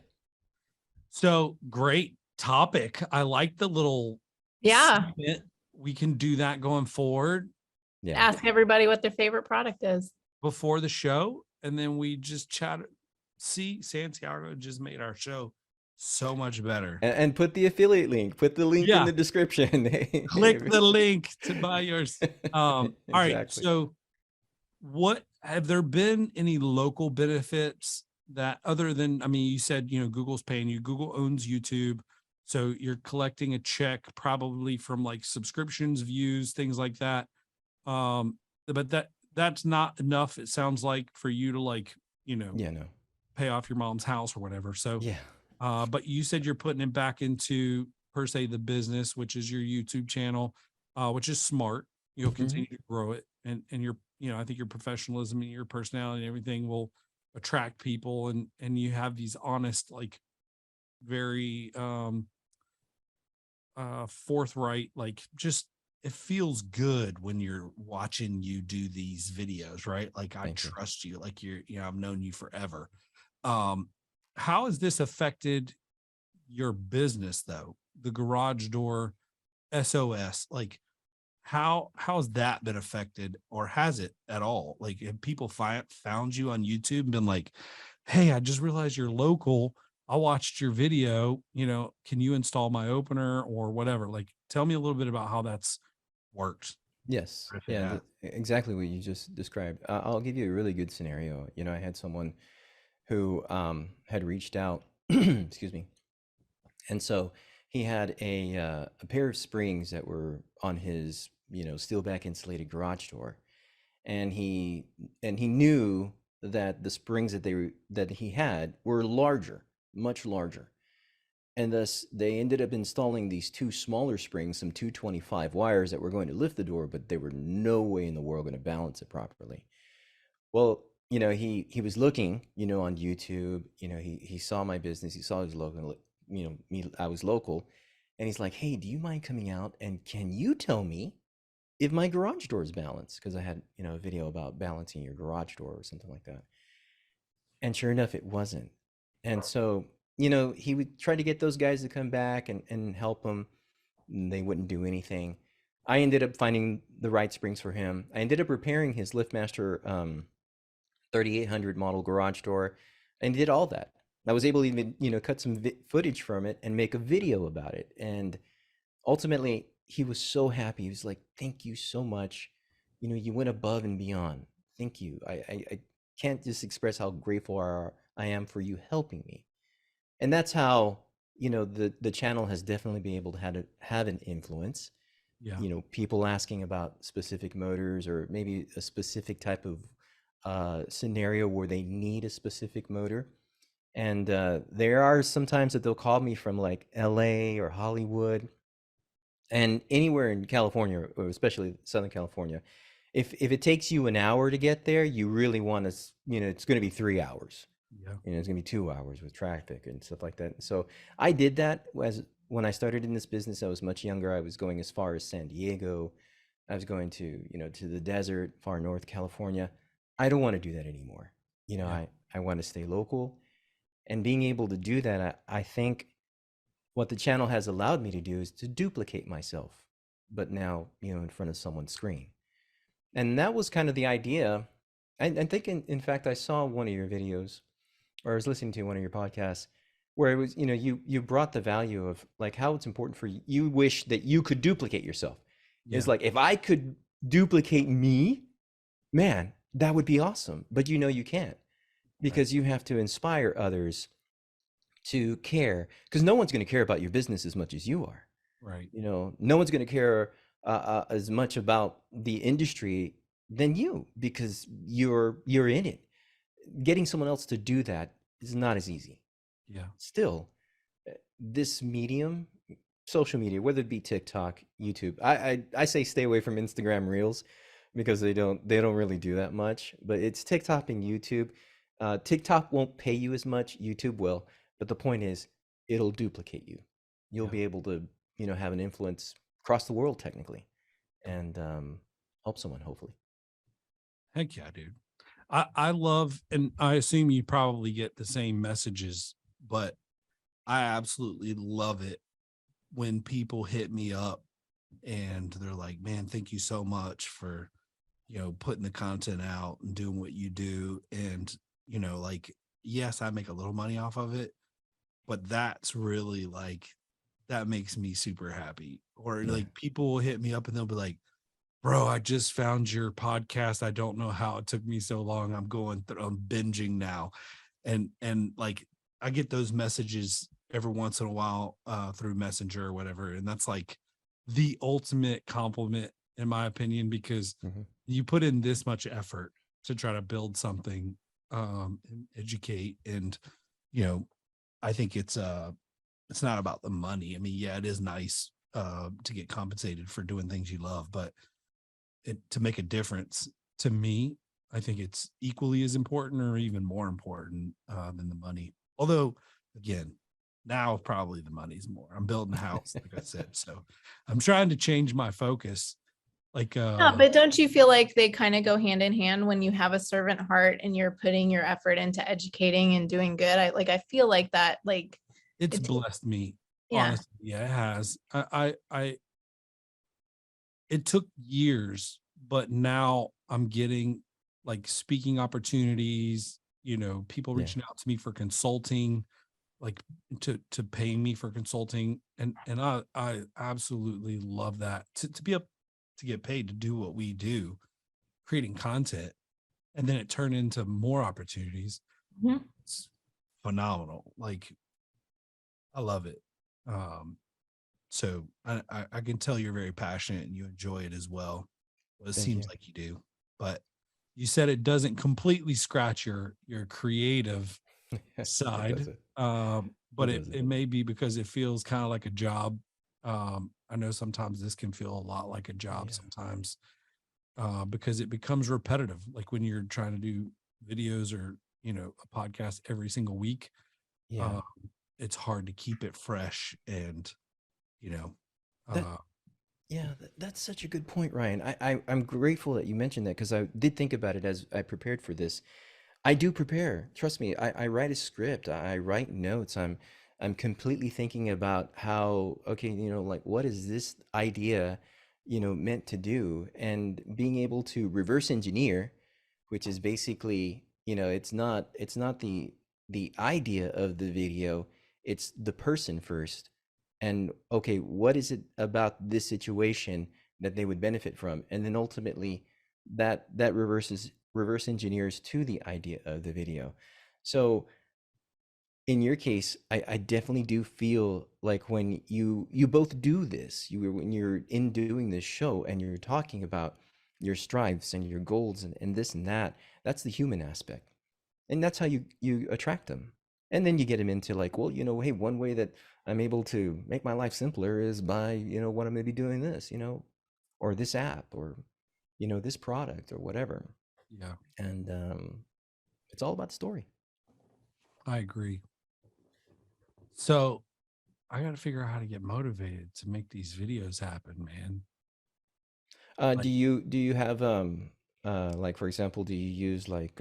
So great topic. I like the little segment. We can do that going forward. Yeah. Ask everybody what their favorite product is Before the show, and then we just chat. See, Santiago just made our show so much better. And put the affiliate link. Put the link in the description. Click the link to buy yours. All right. Exactly. So, what have there been any local benefits that, other than, I mean, you said Google's paying you. Google owns YouTube, so you're collecting a check probably from like subscriptions, views, things like that. But that's not enough, it sounds like, for you to like No. pay off your mom's house or whatever. So Yeah. but you said you're putting it back into, per se, the business, which is your YouTube channel, which is smart. You'll continue to grow it, and your I think your professionalism and your personality and everything will attract people, and you have these honest, like, very forthright, like, just, it feels good when you're watching you do these videos, right? Like, I Thank you. trust you, like, I've known you forever. How has this affected your business, though? The garage door SOS, like, how's that been affected, or has it at all? Like, have people found you on YouTube and been like, hey, I just realized you're local, I watched your video, can you install my opener or whatever? Like, tell me a little bit about how that's worked. Yes. If it Yeah. has. Exactly what you just described. I'll give you a really good scenario. I had someone who had reached out, excuse me, and so he had a pair of springs that were on his steel back insulated garage door, and he knew that the springs that he had were larger, much larger, and thus they ended up installing these two smaller springs, some 225 wires that were going to lift the door, but they were no way in the world going to balance it properly. Well, he was looking, on YouTube, he saw my business, he saw his logo, I was local, and he's like, hey, do you mind coming out, and can you tell me if my garage door is balanced? Because I had, a video about balancing your garage door or something like that. And sure enough, it wasn't. And so, he would try to get those guys to come back and help him. And they wouldn't do anything. I ended up finding the right springs for him. I ended up repairing his LiftMaster 3800 model garage door and did all that. I was able to even, cut some footage from it and make a video about it. And ultimately, he was so happy. He was like, thank you so much. You went above and beyond. Thank you. I can't just express how grateful I am for you helping me. And that's how, the channel has definitely been able to have an influence. Yeah. People asking about specific motors, or maybe a specific type of scenario where they need a specific motor. And there are some times that they'll call me from like LA or Hollywood, and anywhere in California, or especially Southern California. If it takes you an hour to get there, you really want to, it's going to be 3 hours. Yeah. It's going to be 2 hours with traffic and stuff like that. So I did that when I started in this business. I was much younger. I was going as far as San Diego. I was going to, to the desert, far north California. I don't want to do that anymore. I want to stay local. And being able to do that, I think what the channel has allowed me to do is to duplicate myself, but now, in front of someone's screen. And that was kind of the idea. I think, in fact, I saw one of your videos, or I was listening to one of your podcasts, where it was, you brought the value of like how it's important for you. You wish that you could duplicate yourself. It's like, if I could duplicate me, man, that would be awesome. But you can't, because you have to inspire others to care, because no one's going to care about your business as much as you are. Right. No one's going to care as much about the industry than you, because you're in it. Getting someone else to do that is not as easy. Yeah. Still, this medium, social media, whether it be TikTok, YouTube, I say stay away from Instagram Reels, because they don't really do that much. But it's TikTok and YouTube. TikTok won't pay you as much, YouTube will. But the point is, it'll duplicate you. You'll be able to, have an influence across the world technically, and help someone, hopefully. Heck yeah, dude. I love, and I assume you probably get the same messages, but I absolutely love it when people hit me up and they're like, man, thank you so much for, putting the content out and doing what you do. And, like, yes, I make a little money off of it, but that's really like, that makes me super happy. Or like, people will hit me up and they'll be like, bro, I just found your podcast. I don't know how it took me so long. I'm binging now. And like, I get those messages every once in a while through Messenger or whatever. And that's like the ultimate compliment, in my opinion, because you put in this much effort to try to build something, and educate. And, I think it's not about the money. I mean, yeah, it is nice to get compensated for doing things you love, but to make a difference, to me, I think it's equally as important or even more important than the money. Although, again, now probably the money's more. I'm building a house, like I said, so I'm trying to change my focus. Like, Yeah, but don't you feel like they kind of go hand in hand when you have a servant heart and you're putting your effort into educating and doing good? I feel like that, like, it's blessed me. Yeah. Honestly, yeah, it has. It took years, but now I'm getting like speaking opportunities, people reaching out to me for consulting, like to pay me for consulting. And I absolutely love that, to be up to get paid to do what we do, creating content, and then it turned into more opportunities. It's phenomenal. Like, I love it. So I can tell you're very passionate and you enjoy it as well. Well, it seems like you do, but you said it doesn't completely scratch your creative side. But it may be because it feels kind of like a job. I know sometimes this can feel a lot like a job sometimes, because it becomes repetitive. Like when you're trying to do videos or, a podcast every single week, it's hard to keep it fresh and, that's such a good point, Ryan. I'm grateful that you mentioned that, because I did think about it as I prepared for this. I do prepare. Trust me. I write a script. I write notes. I'm completely thinking about how, okay, like, what is this idea, meant to do, and being able to reverse engineer, which is basically, it's not the idea of the video, it's the person first. And okay, what is it about this situation that they would benefit from? And then ultimately that reverse engineers to the idea of the video. So in your case, I definitely do feel like when you both do this, when you're in doing this show and you're talking about your stripes and your goals and this and that, that's the human aspect. And that's how you attract them. And then you get them into like, well, hey, one way that I'm able to make my life simpler is by, what I'm going to be doing this, or this app, or, this product or whatever. Yeah. And it's all about the story. I agree. So I got to figure out how to get motivated to make these videos happen, man. Do you have like, for example, do you use like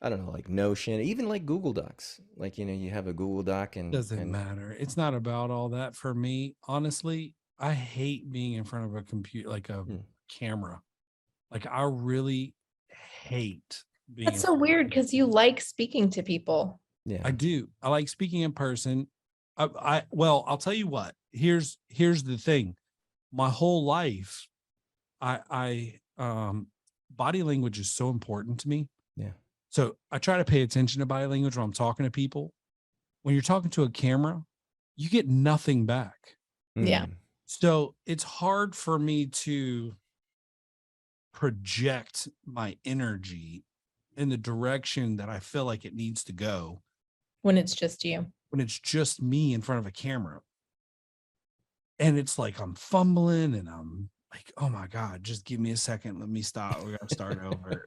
I don't know, like Notion, even like Google Docs? Like, you have a Google Doc and doesn't matter. It's not about all that for me. Honestly, I hate being in front of a computer, like a camera. Like, I really hate being. That's so weird, because you like speaking to people. Yeah, I do. I like speaking in person. Well, I'll tell you what. Here's the thing. My whole life, body language is so important to me. Yeah. So I try to pay attention to body language when I'm talking to people. When you're talking to a camera, you get nothing back. Yeah. Mm. So it's hard for me to project my energy in the direction that I feel like it needs to go When it's just you. when it's just me in front of a camera. And it's like I'm fumbling and I'm like, oh my God, just give me a second. Let me stop. We gotta start over.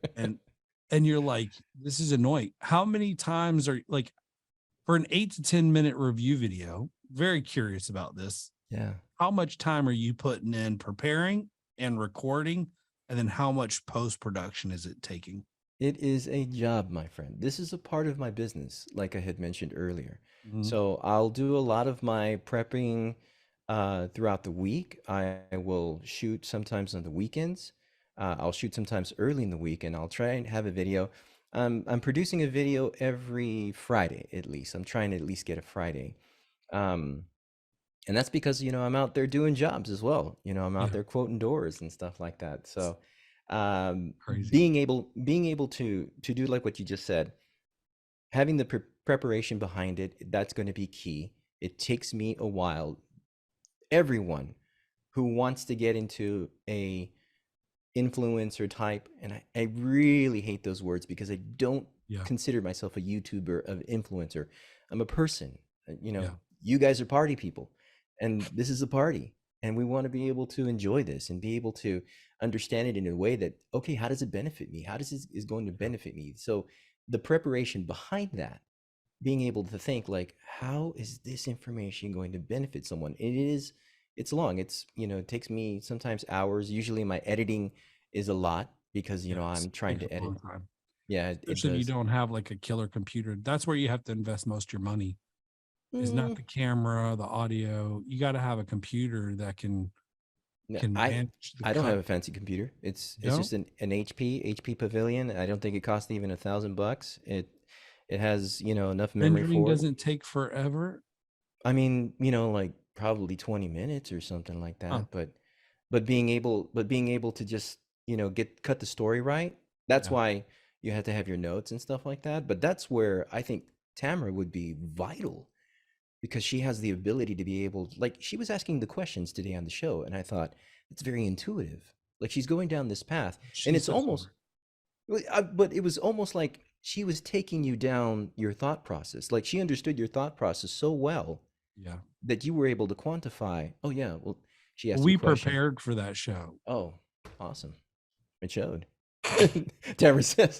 And you're like, this is annoying. How many times are like for an 8 to 10 minute review video? Very curious about this. Yeah. How much time are you putting in preparing and recording? And then how much post-production is it taking? It is a job, my friend. This is a part of my business, like I had mentioned earlier. Mhm. So I'll do a lot of my prepping throughout the week. I will shoot sometimes on the weekends. I'll shoot sometimes early in the week, and I'll try and have a video. I'm producing a video every Friday, at least. I'm trying to at least get a Friday. And that's because, I'm out there doing jobs as well. I'm out Yeah. there quoting doors and stuff like that. So Crazy. being able to do like what you just said, having the preparation behind it, that's going to be key. It takes me a while. Everyone who wants to get into a influencer type, and I really hate those words because I don't Yeah. consider myself a YouTuber of influencer. I'm a person. Yeah. You guys are party people, and this is a party, and we want to be able to enjoy this and be able to understand it in a way that, okay, how does it benefit me? How does this is going to benefit me? So the preparation behind that, being able to think like, how is this information going to benefit someone? It's long. It takes me sometimes hours. Usually my editing is a lot because, Yes, I'm trying takes to a long edit. time. Yeah, it Especially if you does. don't have like a killer computer. That's where you have to invest most of your money. Is not Mm, the camera, the audio. You got to have a computer that can no, manage the I don't cut. have a fancy computer. It's No? just an HP Pavilion. I don't think it costs even $1,000. It has, enough memory Rendering for it. doesn't take forever. I mean, like probably 20 minutes or something like Huh. that. But being able to just, cut the story right. That's Yeah. why you had to have your notes and stuff like that. But that's where I think Tamara would be vital because she has the ability to be able, like she was asking the questions today on the show, and I thought it's very intuitive. Like she's going down this path, and She it's said so. almost, but it was almost like she was taking you down your thought process. Like she understood your thought process so well Yeah. that you were able to quantify. Oh yeah, well, she asked you We a question. prepared for that show. Oh, awesome! It showed. Tamara says.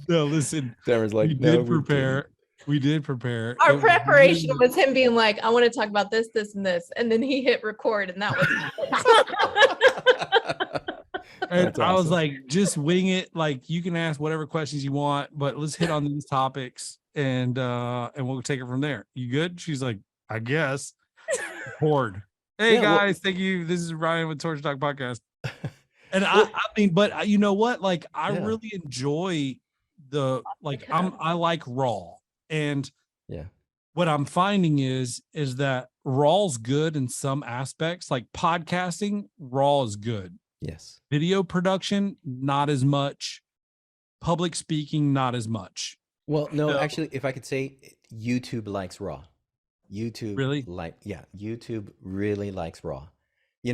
No, listen, Tamara's we like, no, did we're kidding. prepare. We did prepare. Our It was preparation literally- was him being like, I want to talk about this, this, and this. And then he hit record, and that was And That's I was awesome. like, just wing it. Like you can ask whatever questions you want, but let's hit on these topics and we'll take it from there. You good? She's like, I guess. Record. Hey Yeah, well- guys, thank you. This is Ryan with Torsion Talk Podcast. And Well- I mean, but you know what? Like I Yeah. really enjoy I like raw. And Yeah. what I'm finding is that raw's good in some aspects, like podcasting, raw is good. Yes. Video production, not as much. Public speaking, not as much. Well, no, So- actually, if I could say, YouTube likes raw. YouTube Really? YouTube really likes raw.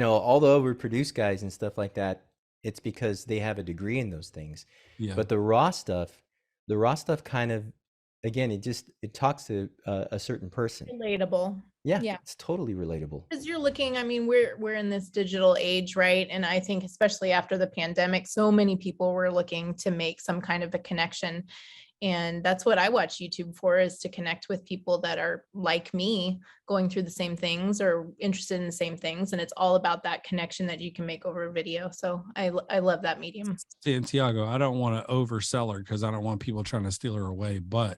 All the overproduced guys and stuff like that, it's because they have a degree in those things. Yeah. But the raw stuff kind of, again, it talks to a certain person. relatable. Yeah, Yeah. it's totally relatable. Because you're looking, I mean, we're in this digital age, right? And I think especially after the pandemic, so many people were looking to make some kind of a connection. And that's what I watch YouTube for, is to connect with people that are like me, going through the same things or interested in the same things. And it's all about that connection that you can make over video. So I love that medium. Santiago, I don't want to oversell her because I don't want people trying to steal her away. But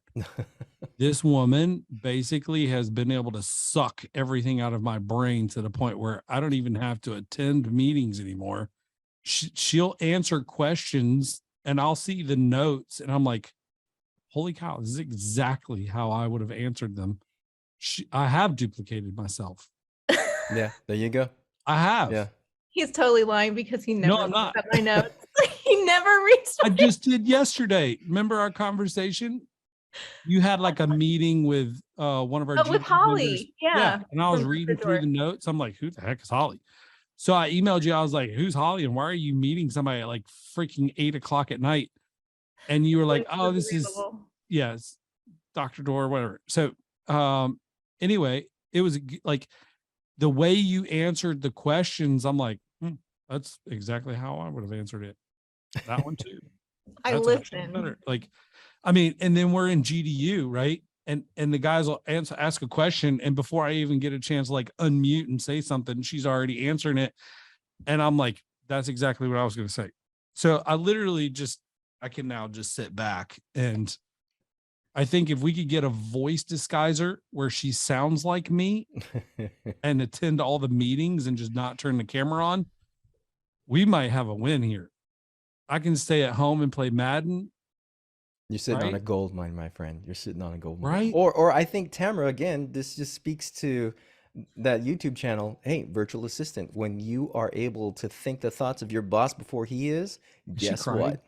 this woman basically has been able to suck everything out of my brain to the point where I don't even have to attend meetings anymore. She'll answer questions and I'll see the notes and I'm like, holy cow, this is exactly how I would have answered them. I have duplicated myself. Yeah, there you go. I have. Yeah. He's totally lying because he never I'm looks not. at my notes. He never reads I my just did yesterday. Remember our conversation? You had like a meeting with one of our with GD Holly. members. Yeah. And I was from reading through the notes. I'm like, who the heck is Holly? So I emailed you. I was like, who's Holly? And why are you meeting somebody at like freaking 8:00 at night? And you were like, oh, this is, yes, Dr. Door, whatever. So anyway, it was like the way you answered the questions. I'm like, that's exactly how I would have answered it. That one too. I That's actually listen. better. Like, I mean, and then we're in GDU, right? And the guys will ask a question, and before I even get a chance to like unmute and say something, she's already answering it. And I'm like, that's exactly what I was going to say. So I literally I can now just sit back, and I think if we could get a voice disguiser where she sounds like me and attend all the meetings and just not turn the camera on, we might have a win here. I can stay at home and play Madden. You're sitting on a Right? gold mine, my friend. You're sitting on a gold mine. Right? Or I think Tamara, again, this just speaks to that YouTube channel. Hey, virtual assistant, when you are able to think the thoughts of your boss before he is, She guess cried. what?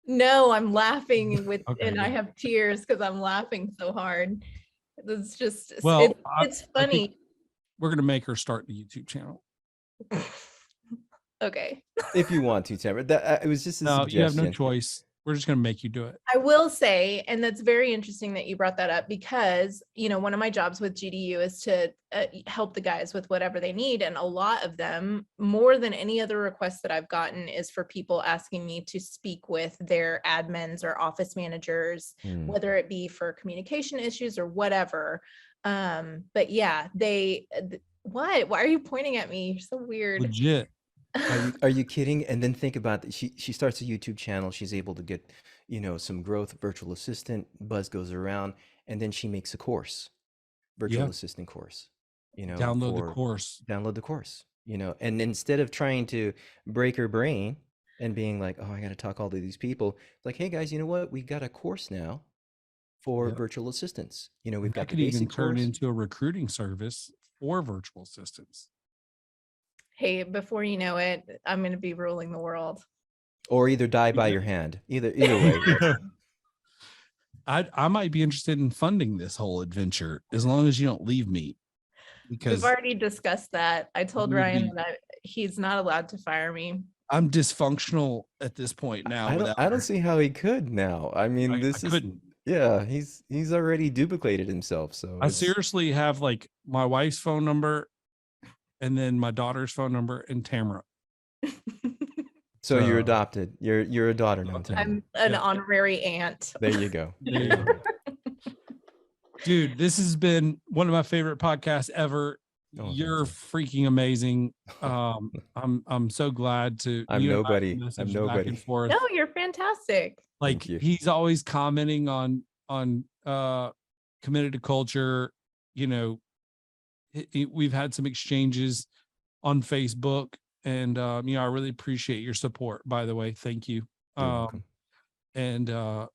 No, I'm laughing Okay, and I good. have tears because I'm laughing so hard. It's just, Well, it's I think funny. we're going to make her start the YouTube channel. Okay. If you want to, Tamara. That it was just a No, you have no suggestion. choice. We're just going to make you do it. I will say, and that's very interesting that you brought that up because, one of my jobs with GDU is to help the guys with whatever they need. And a lot of them, more than any other request that I've gotten, is for people asking me to speak with their admins or office managers, whether it be for communication issues or whatever. But yeah, what? Why are you pointing at me? You're so weird. Legit. Are you kidding? And then think about that. She starts a YouTube channel. She's able to get, some growth, virtual assistant, buzz goes around, and then she makes a course, virtual assistant course, Download the course. Download the course, and instead of trying to break her brain and being like, oh, I got to talk all to these people, like, hey guys, you know what? We got a course now for virtual assistants. We've got That the could even basic turn course. into a recruiting service for virtual assistants. Hey, before you know it, I'm going to be ruling the world. Or either die by your hand. Either way. I might be interested in funding this whole adventure as long as you don't leave me. Because we've already discussed that. I told Ryan that he's not allowed to fire me. I'm dysfunctional at this point now. I don't see how he could now. I mean, I couldn't. Yeah, he's already duplicated himself. So I seriously have like my wife's phone number, and then my daughter's phone number, and Tamara. So you're adopted. You're a daughter now. I'm an honorary aunt. There you go. Dude, this has been one of my favorite podcasts ever. Oh, you're freaking amazing. I'm so glad to. I'm nobody. I'm nobody. No, you're fantastic. Like he's always commenting on Committed to Culture. We've had some exchanges on Facebook, and I really appreciate your support, by the way. Thank you. You're welcome. And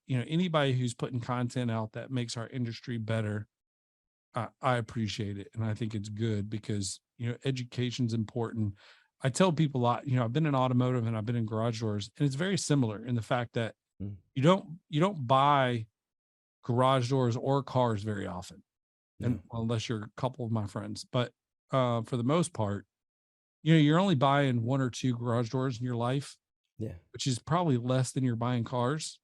anybody who's putting content out that makes our industry better, I appreciate it. And I think it's good because education's important. I tell people a lot, I've been in automotive and I've been in garage doors, and it's very similar in the fact that you don't buy garage doors or cars very often. And unless you're a couple of my friends, but for the most part, you're only buying one or two garage doors in your life, which is probably less than you're buying cars.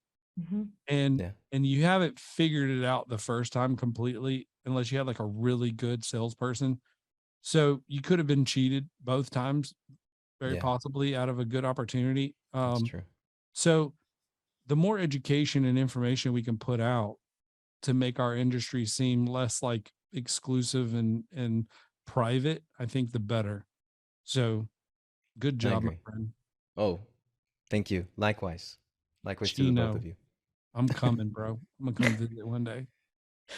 And you haven't figured it out the first time completely, unless you had like a really good salesperson. So you could have been cheated both times, very possibly, out of a good opportunity. That's true. So the more education and information we can put out to make our industry seem less like exclusive and private, I think the better. So good job, my friend. Oh, thank you. Likewise Chino, to the both of you. I'm coming, bro. I'm gonna come visit one day.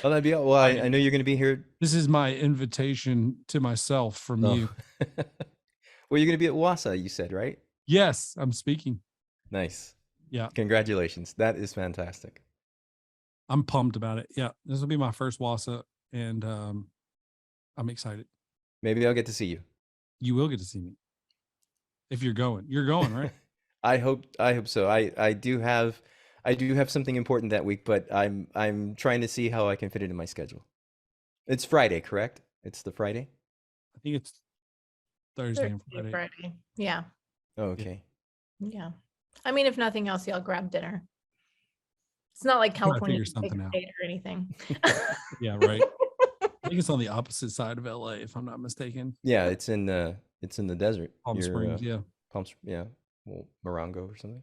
Oh, that'd be well. I know you're gonna be here. This is my invitation to myself from you. Well, you're gonna be at WASA, you said, right? Yes, I'm speaking. Nice. Yeah. Congratulations. That is fantastic. I'm pumped about it. Yeah, this will be my first WASA, and I'm excited. Maybe I'll get to see you. You will get to see me. If you're going, right? I hope so. I do have something important that week, but I'm trying to see how I can fit it in my schedule. It's Friday, correct? It's the Friday? I think it's Thursday and Friday. Friday. Yeah. Oh, okay. Yeah. I mean, if nothing else, y'all grab dinner. It's not like Gotta California figure something out. state or anything. Yeah, right. I think it's on the opposite side of LA, if I'm not mistaken. Yeah, it's in the desert. Palm Springs, yeah. Yeah. Well, Morongo or something.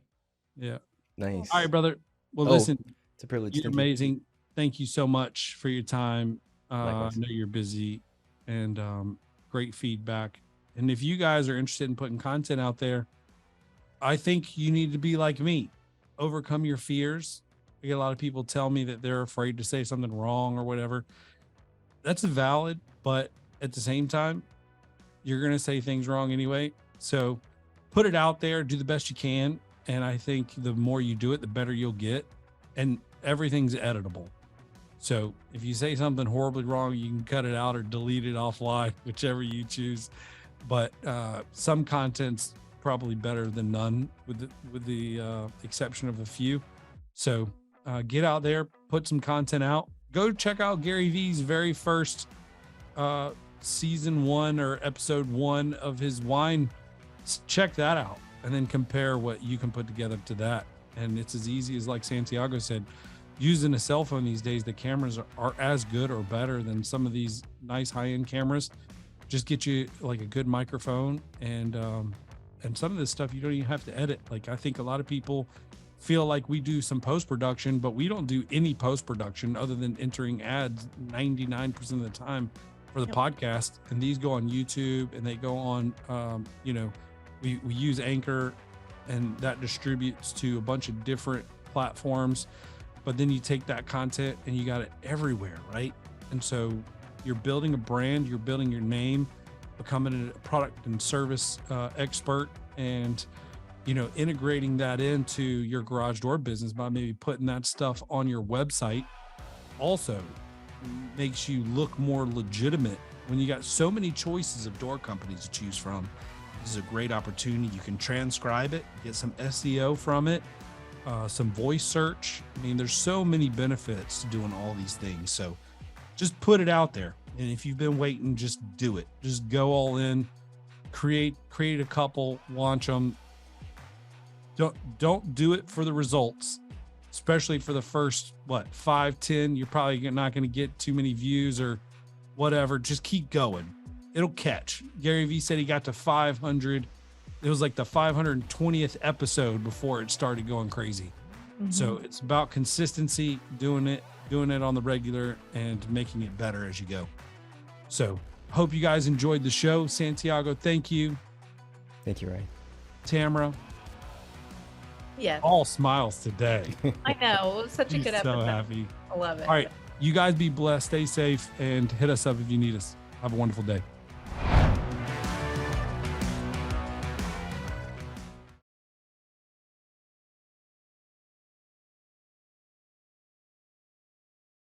Yeah. Nice. All right, brother. Well, Oh, listen, it's a privilege. you're Thank you. amazing. Thank you so much for your time. I Likewise. know you're busy, and great feedback. And if you guys are interested in putting content out there, I think you need to be like me. Overcome your fears. I get a lot of people tell me that they're afraid to say something wrong or whatever. That's valid, but at the same time, you're going to say things wrong anyway. So put it out there, do the best you can. And I think the more you do it, the better you'll get. And everything's editable. So if you say something horribly wrong, you can cut it out or delete it offline, whichever you choose. But some content's probably better than none, with the exception of a few. So get out there, put some content out. Go check out Gary V's very first season 1 or episode 1 of his wine. Check that out, and then compare what you can put together to that. And it's as easy as, like Santiago said, using a cell phone these days. The cameras are as good or better than some of these nice high-end cameras. Just get you like a good microphone, and some of this stuff you don't even have to edit. Like, I think a lot of people feel like we do some post-production, but we don't do any post-production other than entering ads 99% of the time for the podcast. And these go on YouTube, and they go on, we use Anchor, and that distributes to a bunch of different platforms. But then you take that content and you got it everywhere, right? And so you're building a brand, you're building your name, becoming a product and service expert, and integrating that into your garage door business by maybe putting that stuff on your website also makes you look more legitimate. When you got so many choices of door companies to choose from, this is a great opportunity. You can transcribe it, get some SEO from it, some voice search. I mean, there's so many benefits to doing all these things. So just put it out there. And if you've been waiting, just do it. Just go all in, create a couple, launch them. Don't do it for the results, especially for the first 5, 10. You're probably not going to get too many views or whatever. Just keep going. It'll catch. Gary Vee said he got to 500. It was like the 520th episode before it started going crazy. Mm-hmm. So it's about consistency, doing it on the regular, and making it better as you go. So hope you guys enjoyed the show. Santiago, thank you. Thank you, Ryan. Tamara. Yeah. All smiles today. I know. It was such a good episode. So happy. I love it. All right. You guys be blessed. Stay safe, and hit us up if you need us. Have a wonderful day.